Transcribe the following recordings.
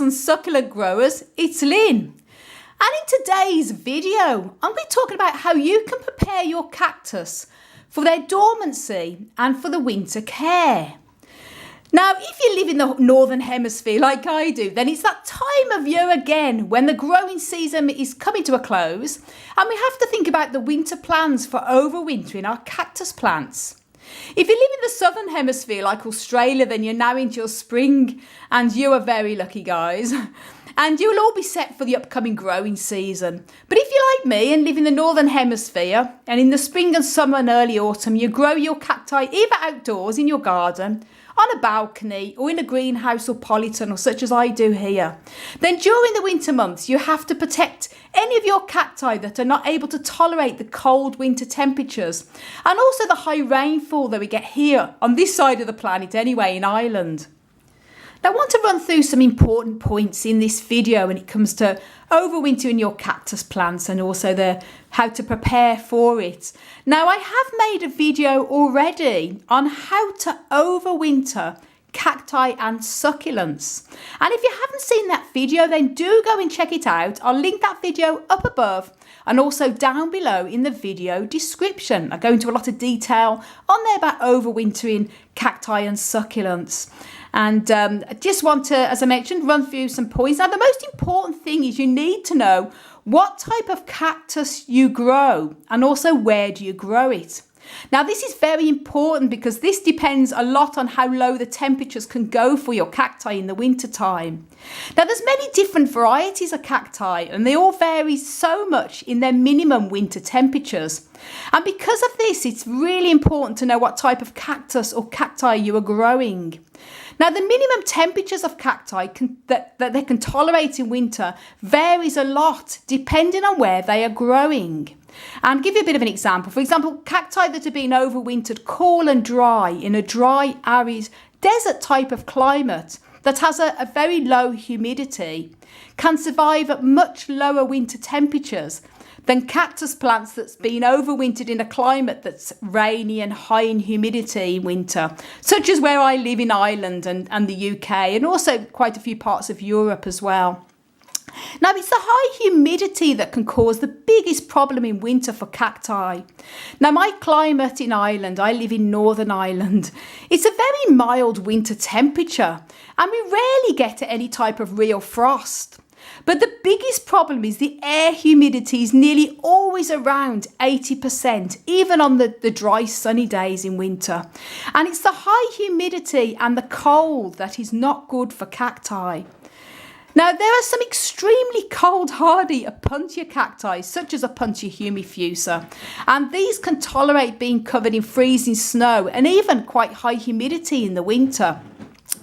and succulent growers, it's Lynn. And in today's video, I'm going to be talking about how you can prepare your cactus for their dormancy and for the winter care. Now, if you live in the Northern Hemisphere like I do, then it's that time of year again when the growing season is coming to a close and we have to think about the winter plans for overwintering our cactus plants. If you live in the Southern Hemisphere like Australia, then you're now into your spring and you are very lucky, guys. And you'll all be set for the upcoming growing season. But if you're like me and live in the Northern Hemisphere and in the spring and summer and early autumn, you grow your cacti either outdoors in your garden, on a balcony or in a greenhouse or polytunnel or such as I do here. Then during the winter months you have to protect any of your cacti that are not able to tolerate the cold winter temperatures and also the high rainfall that we get here on this side of the planet anyway in Ireland. Now, I want to run through some important points in this video when it comes to overwintering your cactus plants and also how to prepare for it. Now, I have made a video already on how to overwinter cacti and succulents. And if you haven't seen that video, then do go and check it out. I'll link that video up above and also down below in the video description. I go into a lot of detail on there about overwintering cacti and succulents. And I just want to, as I mentioned, run through some points. Now, the most important thing is you need to know what type of cactus you grow and also where do you grow it. Now, this is very important because this depends a lot on how low the temperatures can go for your cacti in the winter time. Now, there's many different varieties of cacti and they all vary so much in their minimum winter temperatures. And because of this, it's really important to know what type of cactus or cacti you are growing. Now, the minimum temperatures of cacti that they can tolerate in winter varies a lot depending on where they are growing. And I'll give you a bit of an example. For example, cacti that have been overwintered cool and dry in a dry, arid, desert type of climate that has a very low humidity can survive at much lower winter temperatures than cactus plants that's been overwintered in a climate that's rainy and high in humidity in winter, such as where I live in Ireland and the UK and also quite a few parts of Europe as well. Now, it's the high humidity that can cause the biggest problem in winter for cacti. Now, my climate in Ireland, I live in Northern Ireland. It's a very mild winter temperature and we rarely get any type of real frost. But the biggest problem is the air humidity is nearly always around 80%, even on the dry sunny days in winter. And it's the high humidity and the cold that is not good for cacti. Now, there are some extremely cold hardy Opuntia cacti, such as Opuntia humifusa, and these can tolerate being covered in freezing snow and even quite high humidity in the winter.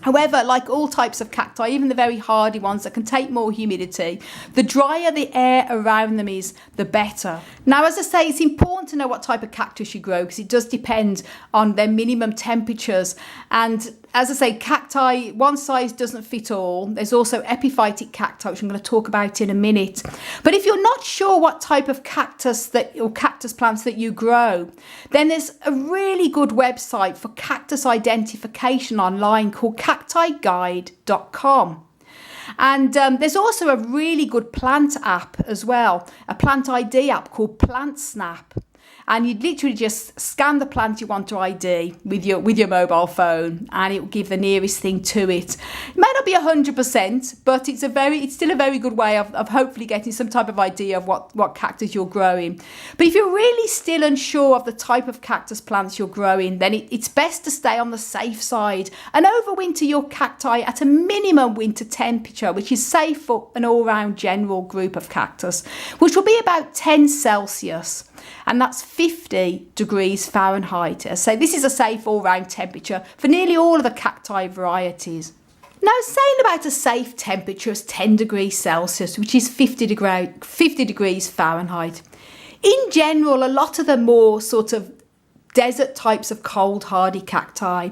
However, like all types of cacti, even the very hardy ones that can take more humidity, the drier the air around them is, the better. Now, as I say, it's important to know what type of cactus you grow because it does depend on their minimum temperatures. And as I say, cacti, one size doesn't fit all. There's also epiphytic cacti, which I'm going to talk about in a minute. But if you're not sure what type of cactus or cactus plants that you grow, then there's a really good website for cactus identification online called cactiguide.com. And there's also a really good plant app as well, a plant ID app called PlantSnap. And you'd literally just scan the plant you want to ID with your mobile phone and it will give the nearest thing to it. It may not be 100%, but it's still a very good way of hopefully getting some type of idea of what cactus you're growing. But if you're really still unsure of the type of cactus plants you're growing, then it's best to stay on the safe side and overwinter your cacti at a minimum winter temperature, which is safe for an all-round general group of cactus, which will be about 10 Celsius. And that's 50 degrees Fahrenheit. So this is a safe all-round temperature for nearly all of the cacti varieties. Now, saying about a safe temperature is 10 degrees Celsius, which is 50 degrees Fahrenheit. In general, a lot of the more sort of desert types of cold hardy cacti,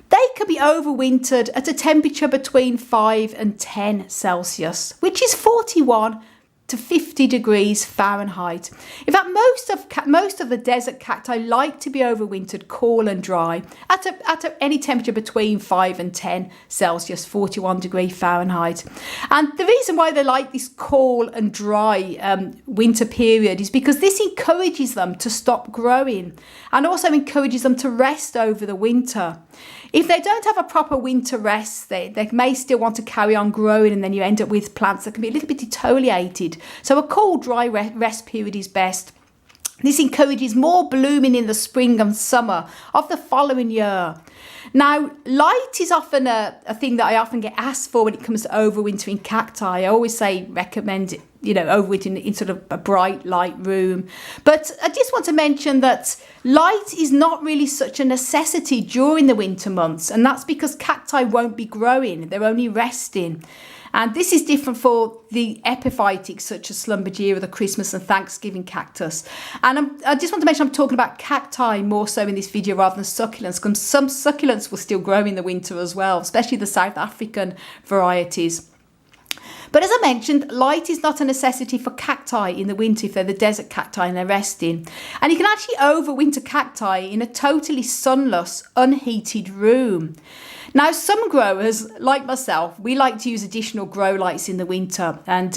they can be overwintered at a temperature between 5 and 10 Celsius, which is 41 to 50 degrees Fahrenheit. In fact, most of the desert cacti like to be overwintered cool and dry at any temperature between 5 and 10 Celsius, 41 degrees Fahrenheit. And the reason why they like this cool and dry winter period is because this encourages them to stop growing and also encourages them to rest over the winter. If they don't have a proper winter rest, they may still want to carry on growing, and then you end up with plants that can be a little bit defoliated. So a cool, dry rest period is best. This encourages more blooming in the spring and summer of the following year. Now, light is often a thing that I often get asked for when it comes to overwintering cacti. I always recommend it, overwintering in sort of a bright light room. But I just want to mention that light is not really such a necessity during the winter months, and that's because cacti won't be growing, they're only resting. And this is different for the epiphytics such as Schlumbergera, the Christmas and Thanksgiving cactus. And I just want to mention I'm talking about cacti more so in this video rather than succulents, because some succulents will still grow in the winter as well, especially the South African varieties. But as I mentioned, light is not a necessity for cacti in the winter if they're the desert cacti and they're resting. And you can actually overwinter cacti in a totally sunless, unheated room. Now, some growers, like myself, we like to use additional grow lights in the winter. And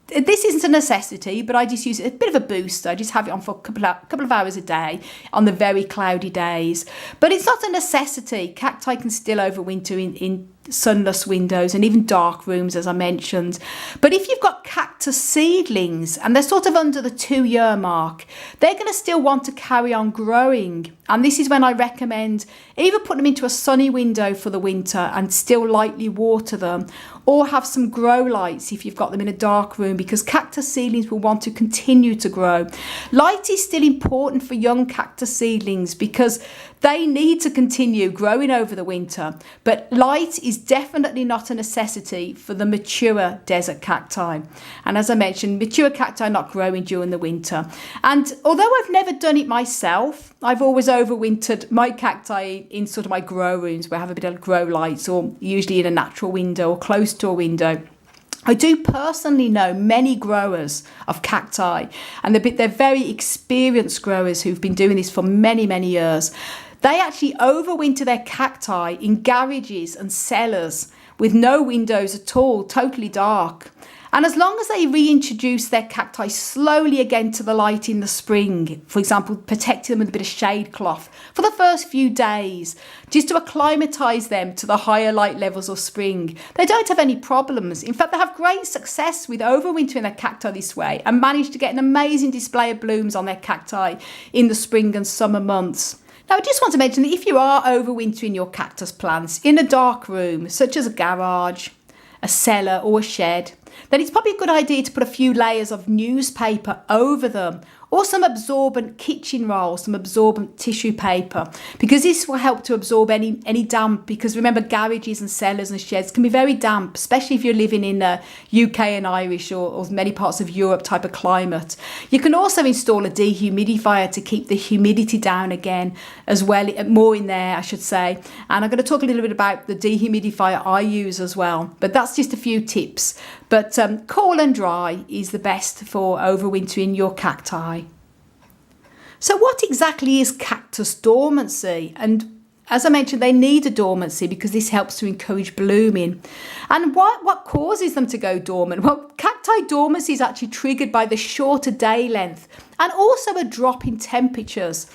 this isn't a necessity, but I just use it a bit of a booster. I just have it on for a couple of hours a day on the very cloudy days. But it's not a necessity. Cacti can still overwinter in sunless windows and even dark rooms, as I mentioned. But if you've got cactus seedlings and they're sort of under the 2-year mark, they're going to still want to carry on growing. And this is when I recommend either put them into a sunny window for the winter and still lightly water them, or have some grow lights if you've got them in a dark room, because cactus seedlings will want to continue to grow. Light is still important for young cactus seedlings because they need to continue growing over the winter, but light is definitely not a necessity for the mature desert cacti. And as I mentioned, mature cacti are not growing during the winter. And although I've never done it myself, I've always overwintered my cacti in sort of my grow rooms where I have a bit of grow lights, or usually in a natural window or close to a window. I do personally know many growers of cacti, and they're very experienced growers who've been doing this for many, many years. They actually overwinter their cacti in garages and cellars with no windows at all, totally dark. And as long as they reintroduce their cacti slowly again to the light in the spring, for example, protecting them with a bit of shade cloth for the first few days, just to acclimatise them to the higher light levels of spring, they don't have any problems. In fact, they have great success with overwintering their cacti this way and manage to get an amazing display of blooms on their cacti in the spring and summer months. Now, I just want to mention that if you are overwintering your cactus plants in a dark room, such as a garage, a cellar or a shed, then it's probably a good idea to put a few layers of newspaper over them, or some absorbent kitchen roll, some absorbent tissue paper, because this will help to absorb any damp, because remember, garages and cellars and sheds can be very damp, especially if you're living in a UK and Irish or many parts of Europe type of climate. You can also install a dehumidifier to keep the humidity down again as well, more in there I should say, and I'm going to talk a little bit about the dehumidifier I use as well, but that's just a few tips. But cool and dry is the best for overwintering your cacti. So what exactly is cactus dormancy? And as I mentioned, they need a dormancy because this helps to encourage blooming. And what causes them to go dormant? Well, cacti dormancy is actually triggered by the shorter day length and also a drop in temperatures,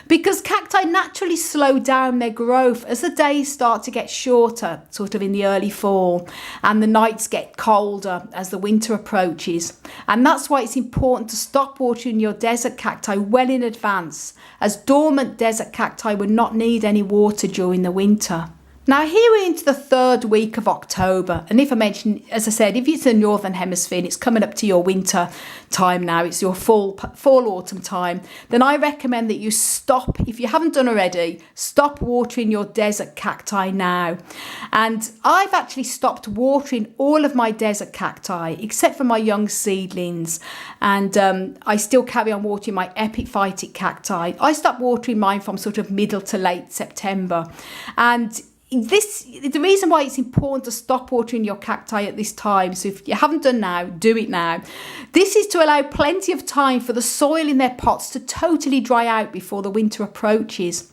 because cacti naturally slow down their growth as the days start to get shorter, sort of in the early fall, and the nights get colder as the winter approaches. And that's why it's important to stop watering your desert cacti well in advance, as dormant desert cacti will not need any water during the winter. Now, here we're into the 3rd week of October, and if I mention, as I said, if it's the Northern Hemisphere and it's coming up to your winter time now, it's your fall autumn time, then I recommend that you stop, if you haven't done already, stop watering your desert cacti now. And I've actually stopped watering all of my desert cacti except for my young seedlings, and I still carry on watering my epiphytic cacti. I stopped watering mine from sort of middle to late September, and the reason why it's important to stop watering your cacti at this time, so if you haven't done now, do it now. This is to allow plenty of time for the soil in their pots to totally dry out before the winter approaches.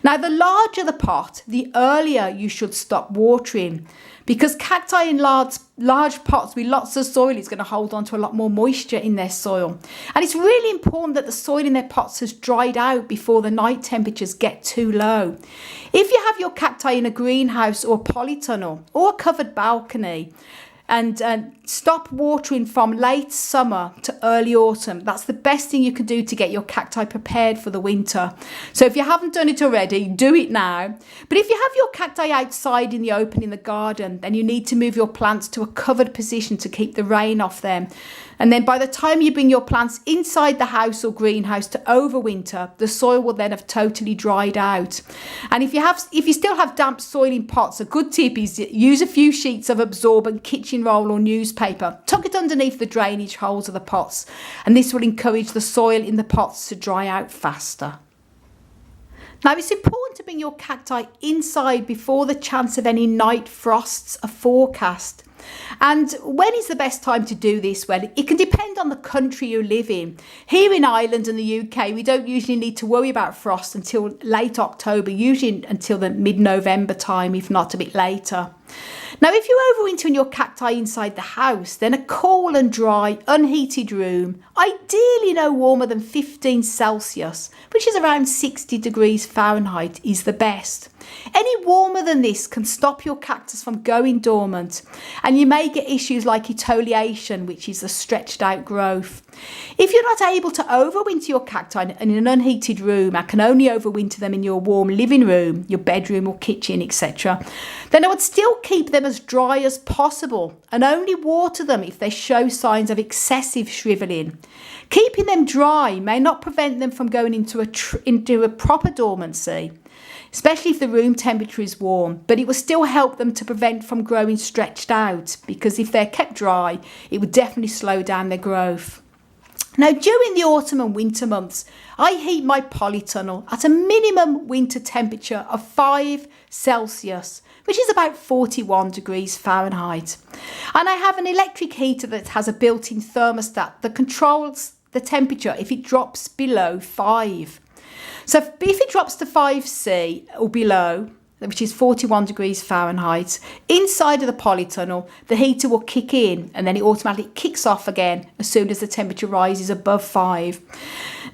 Now, the larger the pot, the earlier you should stop watering, because cacti in large pots with lots of soil is going to hold on to a lot more moisture in their soil. And it's really important that the soil in their pots has dried out before the night temperatures get too low. If you have your cacti in a greenhouse or a polytunnel or a covered balcony, and stop watering from late summer to early autumn. That's the best thing you can do to get your cacti prepared for the winter. So if you haven't done it already, do it now. But if you have your cacti outside in the open in the garden, then you need to move your plants to a covered position to keep the rain off them. And then by the time you bring your plants inside the house or greenhouse to overwinter, the soil will then have totally dried out. And if you still have damp soil in pots, a good tip is use a few sheets of absorbent kitchen roll or newspaper. Tuck it underneath the drainage holes of the pots, and this will encourage the soil in the pots to dry out faster. Now, it's important to bring your cacti inside before the chance of any night frosts are forecast. And when is the best time to do this? Well, it can depend on the country you live in. Here in Ireland and the UK, we don't usually need to worry about frost until late October, usually until the mid-November time, if not a bit later. Now, if you overwinter your cacti inside the house, then a cool and dry, unheated room, ideally no warmer than 15 Celsius, which is around 60 degrees Fahrenheit, is the best. Any warmer than this can stop your cactus from going dormant, and you may get issues like etiolation, which is the stretched out growth. If you're not able to overwinter your cacti in an unheated room and can only overwinter them in your warm living room, your bedroom or kitchen, etc., then I would still keep them as dry as possible and only water them if they show signs of excessive shrivelling. Keeping them dry may not prevent them from going into a proper dormancy, especially if the room temperature is warm, but it will still help them to prevent from growing stretched out, because if they're kept dry, it would definitely slow down their growth. Now, during the autumn and winter months, I heat my polytunnel at a minimum winter temperature of 5 Celsius, which is about 41 degrees Fahrenheit. And I have an electric heater that has a built-in thermostat that controls the temperature if it drops below 5. So if it drops to 5C or below, which is 41 degrees Fahrenheit, inside of the polytunnel, the heater will kick in and then it automatically kicks off again as soon as the temperature rises above 5.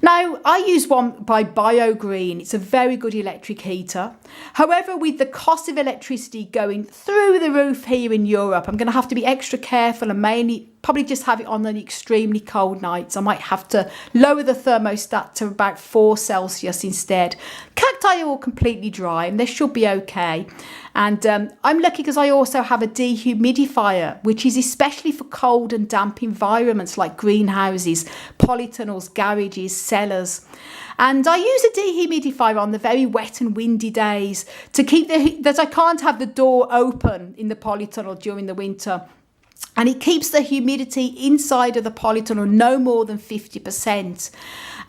Now, I use one by BioGreen. It's a very good electric heater. However, with the cost of electricity going through the roof here in Europe, I'm going to have to be extra careful and probably just have it on the extremely cold nights. I might have to lower the thermostat to about 4 Celsius instead. Cacti are all completely dry and they should be okay. And I'm lucky because I also have a dehumidifier, which is especially for cold and damp environments like greenhouses, polytunnels, garages, cellars. And I use a dehumidifier on the very wet and windy days to keep that I can't have the door open in the polytunnel during the winter. And it keeps the humidity inside of the polytunnel no more than 50%.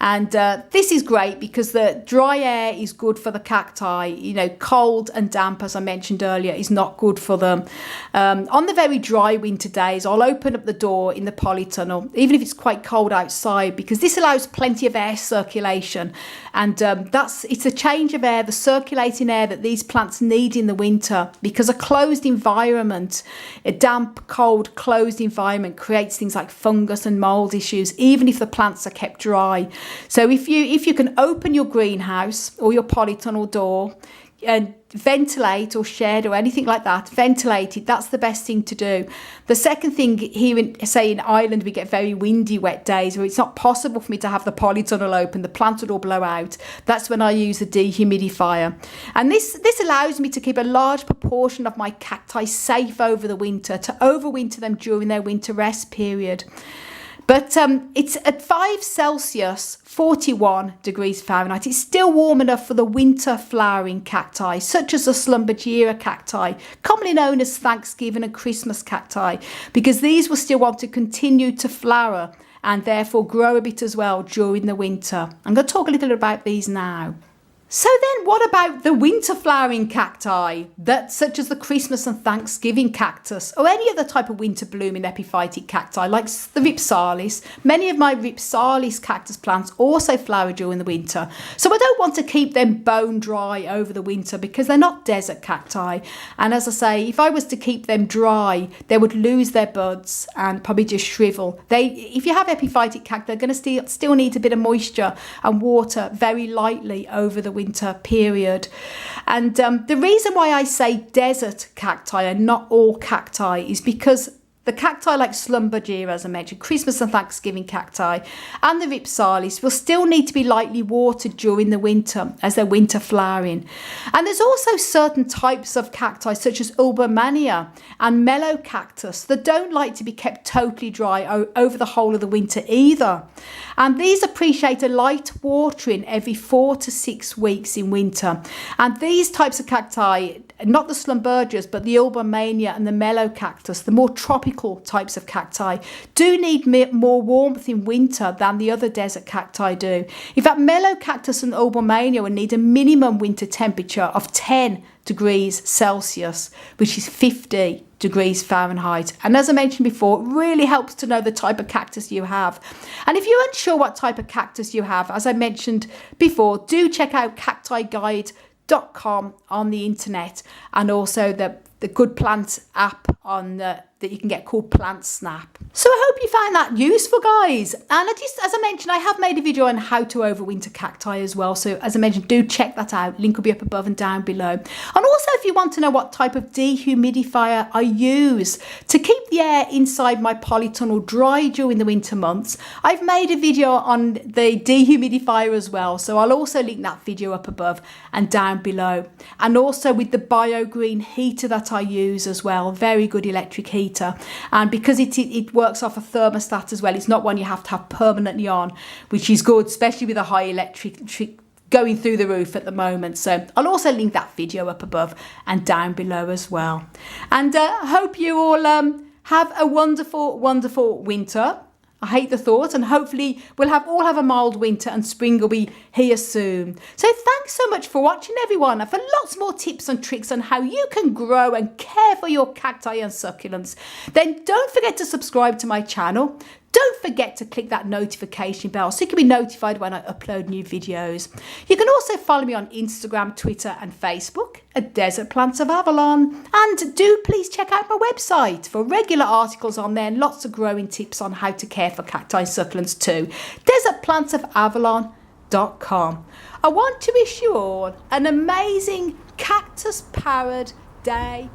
And this is great because the dry air is good for the cacti. Cold and damp, as I mentioned earlier, is not good for them. On the very dry winter days, I'll open up the door in the polytunnel, even if it's quite cold outside, because this allows plenty of air circulation. And it's a change of air, the circulating air that these plants need in the winter, because a closed environment, a damp, cold, closed environment creates things like fungus and mold issues, even if the plants are kept dry. So if you can open your greenhouse or your polytunnel door and ventilate or shed or anything like that, ventilate it, that's the best thing to do. The second thing here in Ireland, we get very windy, wet days where it's not possible for me to have the polytunnel open, the plants would all blow out. That's when I use a dehumidifier. And this allows me to keep a large proportion of my cacti safe over the winter, to overwinter them during their winter rest period. But it's at 5 Celsius, 41 degrees Fahrenheit. It's still warm enough for the winter flowering cacti, such as the Schlumbergera cacti, commonly known as Thanksgiving and Christmas cacti, because these will still want to continue to flower and therefore grow a bit as well during the winter. I'm going to talk a little about these now. So then what about the winter flowering cacti, such as the Christmas and Thanksgiving cactus or any other type of winter blooming epiphytic cacti like the Rhipsalis? Many of my Rhipsalis cactus plants also flower during the winter. So I don't want to keep them bone dry over the winter because they're not desert cacti. And as I say, if I was to keep them dry, they would lose their buds and probably just shrivel. If you have epiphytic cacti, they're going to still need a bit of moisture and water very lightly over the winter period. And the reason why I say desert cacti and not all cacti is because the cacti like Schlumberger, as I mentioned, Christmas and Thanksgiving cacti, and the Rhipsalis will still need to be lightly watered during the winter as they're winter flowering. And there's also certain types of cacti such as Ulbomania and mellow cactus that don't like to be kept totally dry over the whole of the winter either. And these appreciate a light watering every 4 to 6 weeks in winter. And these types of cacti, not the Schlumbergers, but the Ulbomania and the mellow cactus, the more tropical types of cacti, do need more warmth in winter than the other desert cacti do. In fact, mellow cactus and Ulbomania will need a minimum winter temperature of 10 degrees Celsius, which is 50 degrees Fahrenheit. And as I mentioned before, it really helps to know the type of cactus you have. And if you're unsure what type of cactus you have, as I mentioned before, do check out cactiguide.com on the internet, and also the Good Plants app that you can get called Plant Snap. So I hope you found that useful, guys. And as I mentioned, I have made a video on how to overwinter cacti as well. So as I mentioned, do check that out. Link will be up above and down below. And also, if you want to know what type of dehumidifier I use to keep the air inside my polytunnel dry during the winter months, I've made a video on the dehumidifier as well. So I'll also link that video up above and down below. And also with the BioGreen heater that I use as well, very good electric heater. And because it works off a thermostat as well, it's not one you have to have permanently on, which is good, especially with a high electric going through the roof at the moment. So I'll also link that video up above and down below as well. And I hope you all have a wonderful, wonderful winter. I hate the thought, and hopefully we'll all have a mild winter and spring will be here soon. So thanks so much for watching, everyone. And for lots more tips and tricks on how you can grow and care for your cacti and succulents, then don't forget to subscribe to my channel. Don't forget to click that notification bell so you can be notified when I upload new videos. You can also follow me on Instagram, Twitter and Facebook at Desert Plants of Avalon. And do please check out my website for regular articles on there and lots of growing tips on how to care for cacti and succulents too. desertplantsofavalon.com. I want to wish you all an amazing cactus-powered day